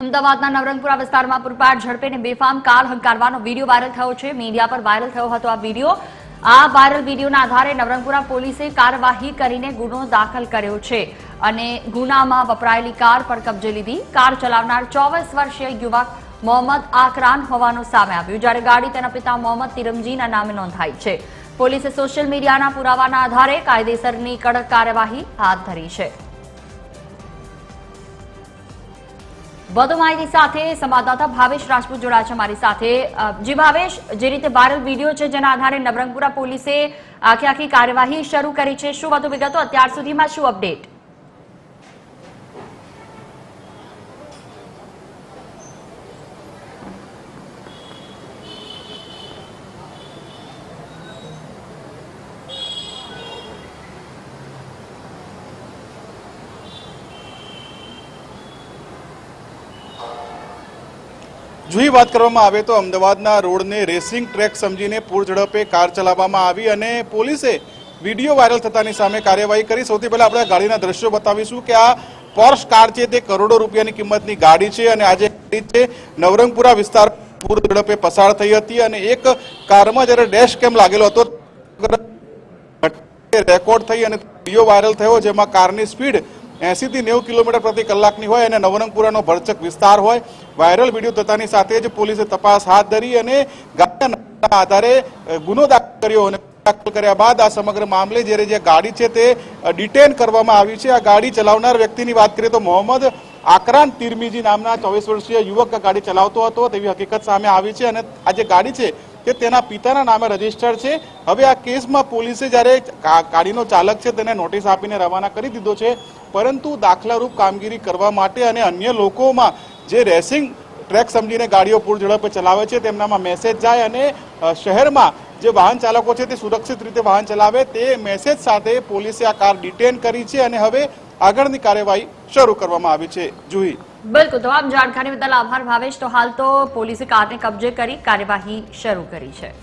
અમદાવાદના નવરંગપુરા વિસ્તારમાં પૂરપાટ ઝડપે બેફામ કાર હંકારવાનો વિડીયો વાયરલ થયો છે। મીડિયા પર વાયરલ થયો હતો આ વિડીયો। આ વાયરલ વિડીયોના આધારે નવરંગપુરા પોલીસે કાર્યવાહી કરીને ગુનો દાખલ કર્યો છે અને ગુનામાં વપરાયેલી કાર પર કબજે લીધી। કાર ચલાવનાર 24 વર્ષીય યુવક મોહમ્મદ આકરાન હોવાનું સામે આવ્યું, જ્યારે ગાડી તેના પિતા મોહમ્મદ તિરમજીના નામે નોંધાઈ છે। પોલીસે સોશિયલ મીડિયાના પુરાવાના આધારે કાયદેસરની કડક કાર્યવાહી હાથ ધરી છે। વધુ માહિતી સાથે સંવાદદાતા ભાવેશ રાજપૂત જોડાયા છે અમારી સાથે। જી ભાવેશ, જે રીતે વાયરલ વિડીયો છે જેના આધારે નવરંગપુરા પોલીસે આખી કાર્યવાહી શરૂ કરી છે, શું વધુ વિગતો અત્યાર સુધીમાં, શું અપડેટ? જુઈ વાત કરવામાં આવે તો અમદાવાદના રોડને રેસિંગ ટ્રેક સમજીને પૂર ઝડપે કાર ચલાવવામાં આવી અને પોલીસે વિડીયો વાયરલ થતાની સામે કાર્યવાહી કરી। સૌથી પહેલા આપણે ગાડીના દ્રશ્યો બતાવીશું કે આ પોર્શ કાર છે તે કરોડો રૂપિયાની કિંમતની ગાડી છે અને આજે છે નવરંગપુરા વિસ્તાર પૂર ઝડપે પસાર થઈ હતી અને એક કારમાં જ્યારે ડેશ કેમ લાગેલો હતો રેકોર્ડ થઈ અને વિડીયો વાયરલ થયો, જેમાં કારની સ્પીડ 80 થી 90 કિલોમીટર પ્રતિ કલાકની હોય અને નવરંગપુરાનો ભરચક વિસ્તાર હોય। વાયરલ વિડીયો થતાની સાથે જ પોલીસે તપાસ હાથ ધરી અને ગાડીના આધારે ગુનો દાખલ કર્યો અને દાખલ કર્યા બાદ આ સમગ્ર મામલે જ્યારે જે ગાડી છે તે ડિટેન કરવામાં આવી છે। આ ગાડી ચલાવનાર વ્યક્તિની વાત કરીએ તો મોહમ્મદ આકરાન તિરમીજી નામના 24 વર્ષીય યુવક ગાડી ચલાવતો હતો તેવી હકીકત સામે આવી છે અને આ જે ગાડી છે કે તેના પિતાના નામે રજીસ્ટર્ડ છે। હવે આ કેસમાં પોલીસે જ્યારે ગાડીનો ચાલક છે તેને નોટિસ આપીને રવાના કરી દીધો છે, પરંતુ દાખલારૂપ કામગીરી કરવા માટે અને અન્ય લોકોમાં જે રેસિંગ ટ્રેક સમજીને ગાડીઓ પૂર ઝડપે ચલાવે છે તેમનામાં મેસેજ જાય અને શહેરમાં જે વાહન ચાલકો છે તે સુરક્ષિત રીતે વાહન ચલાવે તે મેસેજ સાથે પોલીસે આ કાર ડિટેન કરી છે અને હવે આગળની કાર્યવાહી શરૂ કરવામાં આવી છે। જુહી, બિલકુલ, તમામ જાણકારી બદલ આભાર ભાવેશ। તો હાલ તો પોલીસે કારને કબજે કરી કાર્યવાહી શરૂ કરી છે।